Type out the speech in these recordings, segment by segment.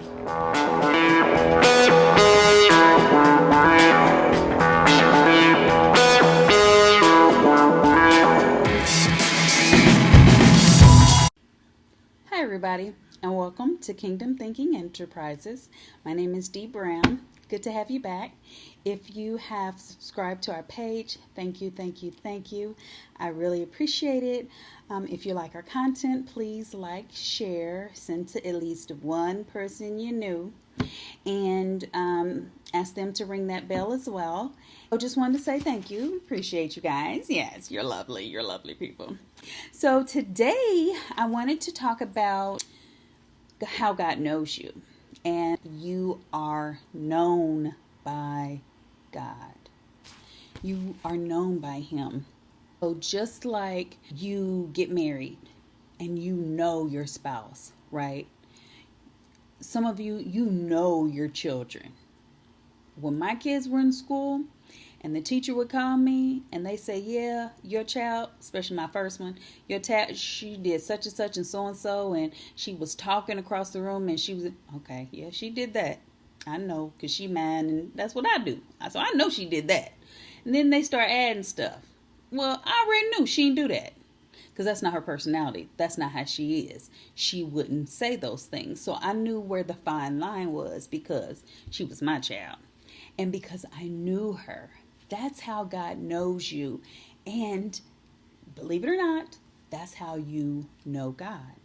Hi, everybody, and welcome to Kingdom Thinking Enterprises. My name is Dee Brown. Good to have you back. If you have subscribed to our page, thank you, thank you, thank you. I really appreciate it. If you like our content, please like, share, send to at least one person you knew, and ask them to ring that bell as well. I just wanted to say thank you. Appreciate you guys. Yes, you're lovely. You're lovely people. So today I wanted to talk about how God knows you. And you are known by God. You are known by Him. So just like you get married and you know your spouse, right? Some of you, you know your children. When my kids were in school and the teacher would call me and they say, yeah, your child, especially my first one, your child, she did such and so, and she was talking across the room and she was, okay, yeah, she did that. I know, because she mine and that's what I do. So I know she did that. And then they start adding stuff. Well, I already knew she didn't do that. Because that's not her personality. That's not how she is. She wouldn't say those things. So I knew where the fine line was because she was my child. And because I knew her. That's how God knows you. And believe it or not, that's how you know God.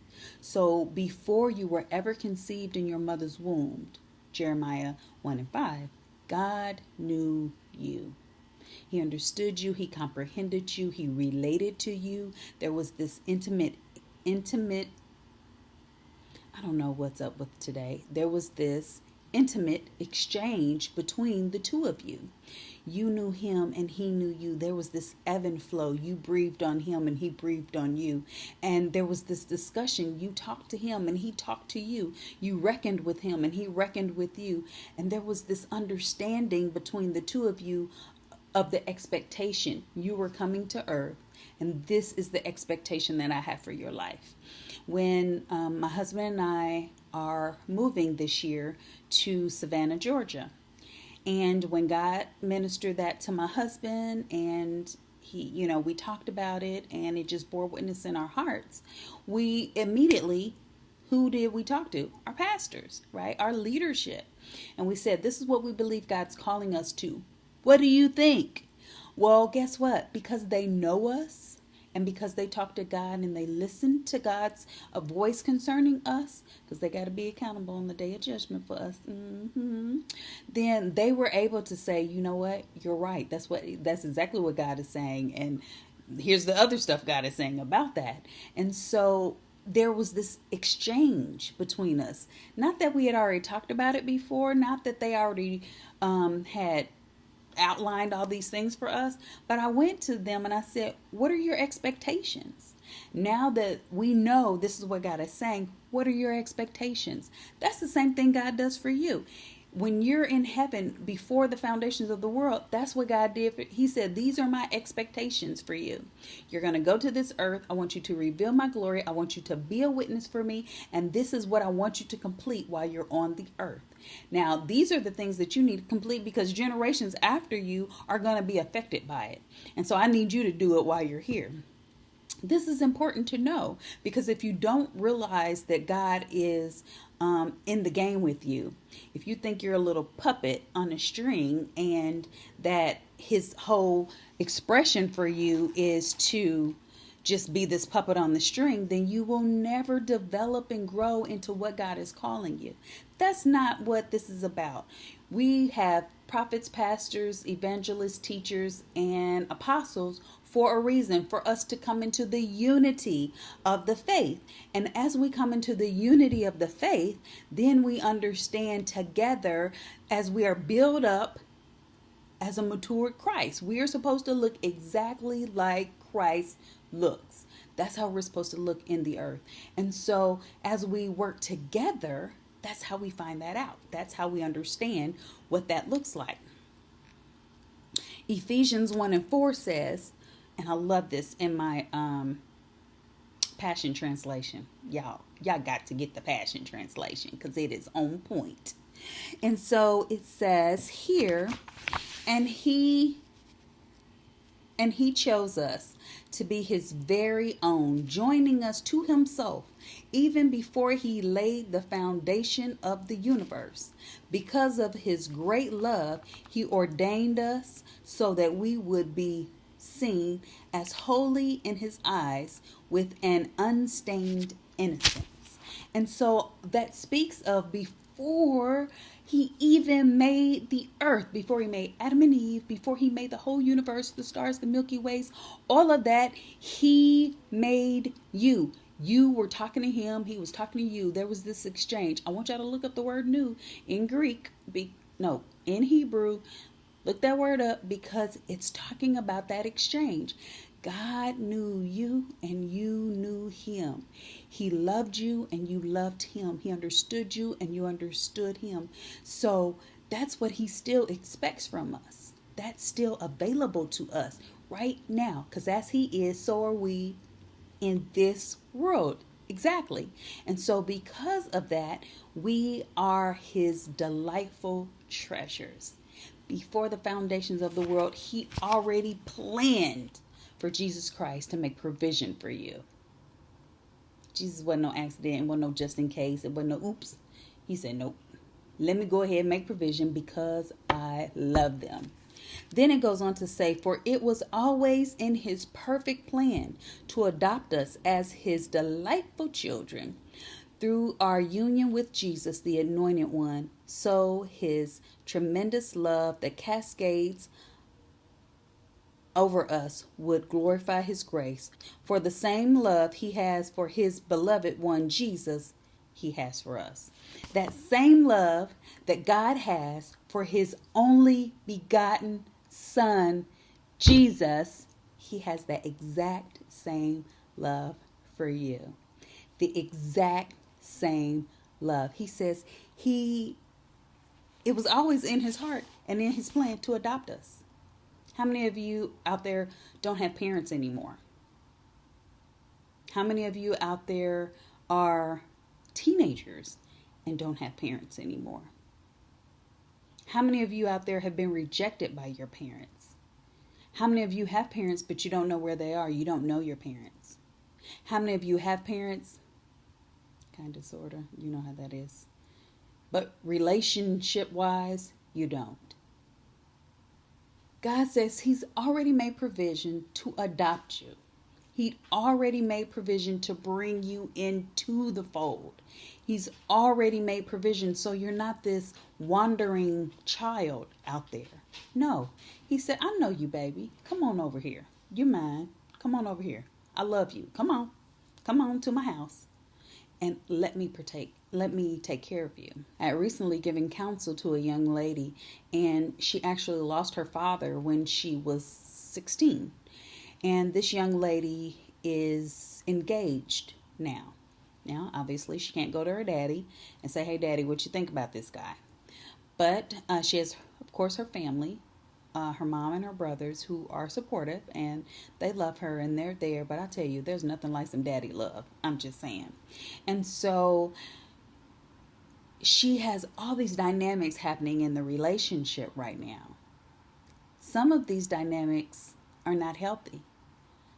So before you were ever conceived in your mother's womb, Jeremiah 1:5, God knew you. He understood you. He comprehended you. He related to you. There was this intimate, I don't know what's up with today. There was this intimate exchange between the two of you. You knew him and he knew you. There was this ebb and flow. You breathed on him and he breathed on you. And there was this discussion. You talked to him and he talked to you. You reckoned with him and he reckoned with you. And there was this understanding between the two of you of the expectation. You were coming to earth, and this is the expectation that I have for your life. When my husband and I are moving this year to Savannah, Georgia, and when God ministered that to my husband, and he, we talked about it, and it just bore witness in our hearts, we immediately, who did we talk to? Our pastors, right? Our leadership. And we said, this is what we believe God's calling us to. What do you think? Well, guess what? Because they know us and because they talk to God and they listen to God's voice concerning us, because they got to be accountable on the day of judgment for us. Then they were able to say, you know what? You're right. That's exactly what God is saying. And here's the other stuff God is saying about that. And so there was this exchange between us. Not that we had already talked about it before, not that they already had outlined all these things for us, but I went to them and I said, what are your expectations? Now that we know this is what God is saying, what are your expectations? That's the same thing God does for you. When you're in heaven before the foundations of the world, that's what God did. He said, these are my expectations for you. You're going to go to this earth. I want you to reveal my glory. I want you to be a witness for me. And this is what I want you to complete while you're on the earth. Now, these are the things that you need to complete because generations after you are going to be affected by it. And so I need you to do it while you're here. This is important to know because if you don't realize that God is in the game with you, if you think you're a little puppet on a string and that his whole expression for you is to just be this puppet on the string, then you will never develop and grow into what God is calling you. That's not what this is about. We have prophets, pastors, evangelists, teachers, and apostles for a reason, for us to come into the unity of the faith. And as we come into the unity of the faith, then we understand together as we are built up as a matured Christ. We are supposed to look exactly like Christ looks. That's how we're supposed to look in the earth. And so as we work together, that's how we find that out. That's how we understand what that looks like. Ephesians 1:4 says, and I love this in my Passion Translation. Y'all got to get the Passion Translation because it is on point. And so it says here, and he chose us to be his very own, joining us to himself even before he laid the foundation of the universe. Because of his great love, he ordained us so that we would be seen as holy in his eyes with an unstained innocence. And so that speaks of before he even made the earth, before he made Adam and Eve, before he made the whole universe, the stars, the Milky Ways, all of that, he made you. You were talking to him. He was talking to you. There was this exchange. I want y'all to look up the word new in Greek. In Hebrew. Look that word up because it's talking about that exchange. God knew you and you knew him. He loved you and you loved him. He understood you and you understood him. So that's what he still expects from us. That's still available to us right now. Because as he is, so are we in this world. Exactly. And so because of that, we are his delightful treasures. Before the foundations of the world, he already planned for Jesus Christ to make provision for you. Jesus wasn't no accident. It wasn't no just in case. It wasn't no oops. He said, nope. Let me go ahead and make provision because I love them. Then it goes on to say, for it was always in his perfect plan to adopt us as his delightful children through our union with Jesus, the Anointed One. So his tremendous love that cascades over us would glorify his grace. For the same love he has for his beloved one, Jesus, he has for us. That same love that God has for his only begotten Son, Jesus, he has that exact same love for you. The exact same love. He says it was always in his heart and in his plan to adopt us. How many of you out there don't have parents anymore? How many of you out there are teenagers and don't have parents anymore? How many of you out there have been rejected by your parents? How many of you have parents but you don't know where they are? You don't know your parents. How many of you have parents? Kind of, sort of. You know how that is. But relationship-wise, you don't. God says he's already made provision to adopt you. He already made provision to bring you into the fold. He's already made provision so you're not this wandering child out there. No. He said, I know you, baby. Come on over here. You're mine. Come on over here. I love you. Come on. Come on to my house. And let me take care of you. I had recently given counsel to a young lady, and she actually lost her father when she was 16. And this young lady is engaged now. Now, obviously, she can't go to her daddy and say, hey, daddy, what you think about this guy? But she has, of course, her family, her mom and her brothers who are supportive, and they love her and they're there. But I tell you, there's nothing like some daddy love. I'm just saying. And so she has all these dynamics happening in the relationship right now. Some of these dynamics are not healthy.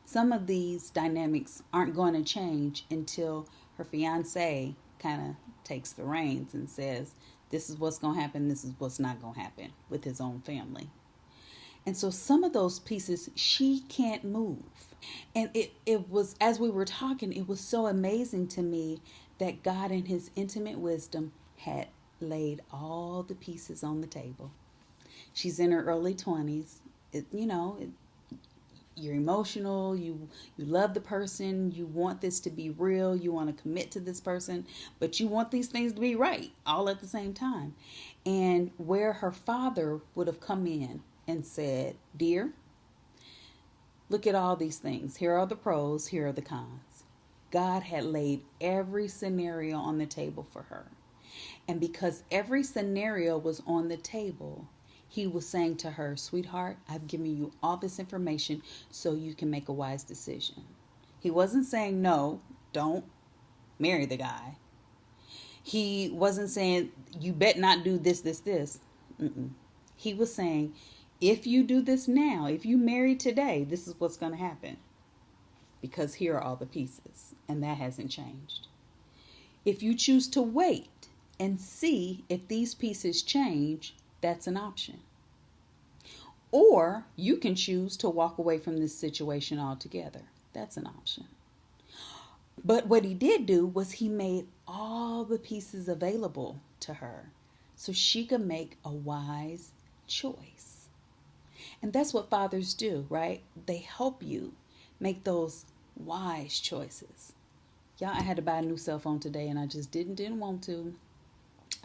Some of these dynamics aren't going to change until her fiance kind of takes the reins and says, this is what's going to happen. This is what's not going to happen with his own family. And so some of those pieces she can't move. And it was, as we were talking, it was so amazing to me that God in his intimate wisdom had laid all the pieces on the table. She's in her early 20s. You're emotional. You love the person. You want this to be real. You want to commit to this person. But you want these things to be right all at the same time. And where her father would have come in and said, dear, look at all these things. Here are the pros. Here are the cons. God had laid every scenario on the table for her. And because every scenario was on the table, he was saying to her, sweetheart, I've given you all this information so you can make a wise decision. He wasn't saying, no, don't marry the guy. He wasn't saying, you bet not do this, this, this. Mm-mm. He was saying, if you do this now, if you marry today, this is what's going to happen. Because here are all the pieces. And that hasn't changed. If you choose to wait and see if these pieces change, that's an option. Or you can choose to walk away from this situation altogether. That's an option. But what he did do was he made all the pieces available to her so she could make a wise choice. And that's what fathers do, right? They help you make those wise choices. Y'all, I had to buy a new cell phone today and I just didn't want to.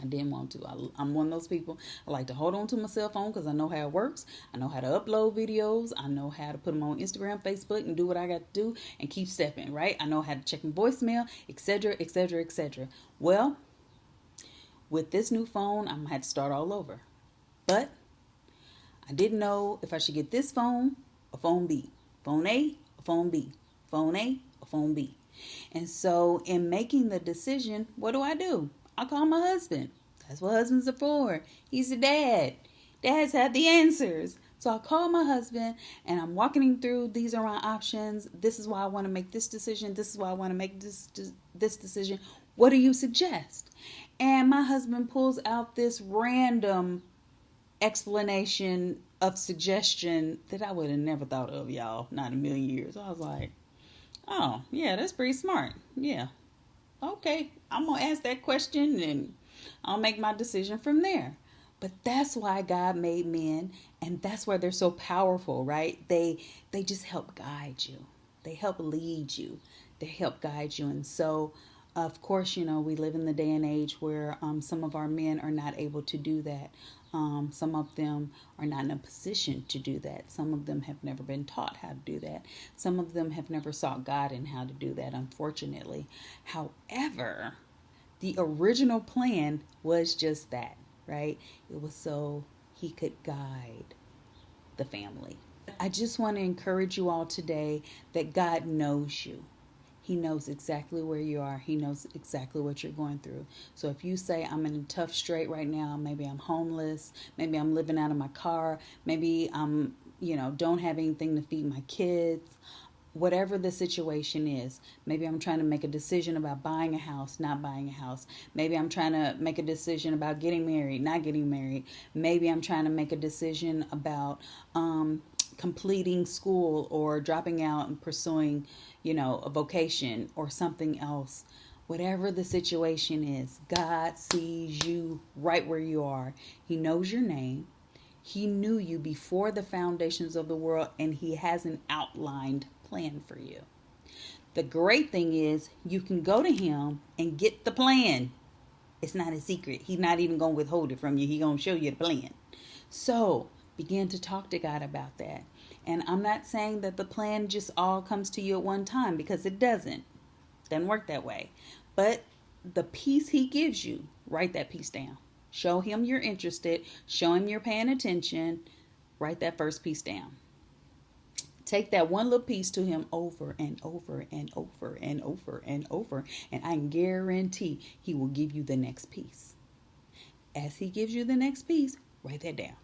I didn't want to. I'm one of those people. I like to hold on to my cell phone because I know how it works. I know how to upload videos. I know how to put them on Instagram, Facebook, and do what I got to do and keep stepping, right? I know how to check my voicemail, etc., etc., etc. Well, with this new phone, I'm going to have to start all over. But I didn't know if I should get this phone or phone B. Phone A or phone B. Phone A or phone B. And so in making the decision, what do? I call my husband. That's what husbands are for. He's the dad. Dads have the answers. So I call my husband and I'm walking him through, these are my options. This is why I want to make this decision. This is why I want to make this decision. What do you suggest? And my husband pulls out this random explanation of suggestion that I would have never thought of, y'all. Not in a million years. I was like, oh, yeah, that's pretty smart. Yeah. Okay, I'm going to ask that question and I'll make my decision from there. But that's why God made men, and that's why they're so powerful, right? They just help guide you. They help lead you. They help guide you. And so, of course, we live in the day and age where some of our men are not able to do that. Some of them are not in a position to do that. Some of them have never been taught how to do that. Some of them have never sought God in how to do that, unfortunately. However, the original plan was just that, right? It was so he could guide the family. I just want to encourage you all today that God knows you. He knows exactly where you are. He knows exactly what you're going through. So if you say, I'm in a tough strait right now, maybe I'm homeless, maybe I'm living out of my car, maybe I'm, don't have anything to feed my kids, whatever the situation is, maybe I'm trying to make a decision about buying a house, not buying a house. Maybe I'm trying to make a decision about getting married, not getting married. Maybe I'm trying to make a decision about completing school or dropping out and pursuing, a vocation or something else. Whatever the situation is, God sees you right where you are. He knows your name. He knew you before the foundations of the world, and he has an outlined plan for you. The great thing is you can go to him and get the plan. It's not a secret. He's not even going to withhold it from you. He's going to show you the plan. So begin to talk to God about that. And I'm not saying that the plan just all comes to you at one time, because it doesn't. Doesn't work that way. But the piece he gives you, write that piece down. Show him you're interested. Show him you're paying attention. Write that first piece down. Take that one little piece to him over and over and over and over and over. And I guarantee he will give you the next piece. As he gives you the next piece, write that down.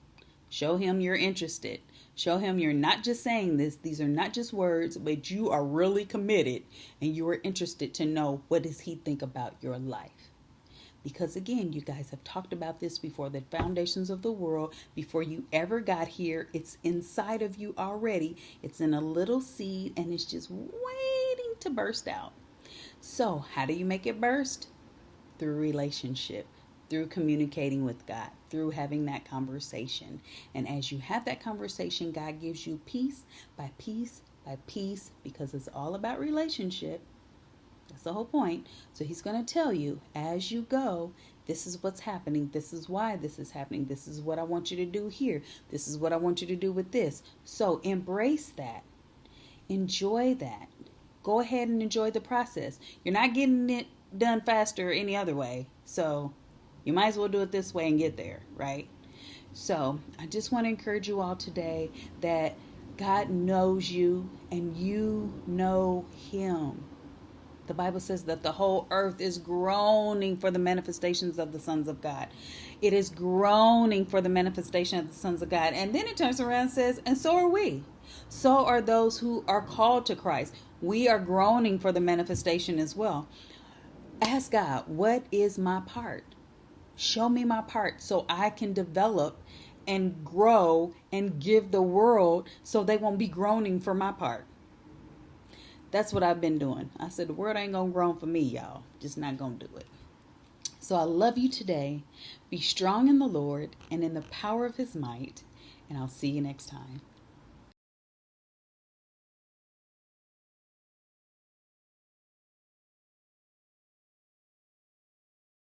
Show him you're interested. Show him you're not just saying this. These are not just words, but you are really committed and you are interested to know, what does he think about your life? Because again, you guys have talked about this before, the foundations of the world, before you ever got here. It's inside of you already. It's in a little seed and it's just waiting to burst out. So how do you make it burst? Through relationship, through communicating with God, through having that conversation. And as you have that conversation, God gives you piece by piece by piece, because it's all about relationship. That's the whole point. So he's going to tell you as you go, this is what's happening. This is why this is happening. This is what I want you to do here. This is what I want you to do with this. So embrace that. Enjoy that. Go ahead and enjoy the process. You're not getting it done faster any other way. So you might as well do it this way and get there, right? So I just want to encourage you all today that God knows you and you know him. The Bible says that the whole earth is groaning for the manifestations of the sons of God. It is groaning for the manifestation of the sons of God. And then it turns around and says, and so are we. So are those who are called to Christ. We are groaning for the manifestation as well. Ask God, what is my part? Show me my part so I can develop and grow and give the world so they won't be groaning for my part. That's what I've been doing. I said, the world ain't going to groan for me, y'all. Just not going to do it. So I love you today. Be strong in the Lord and in the power of his might. And I'll see you next time.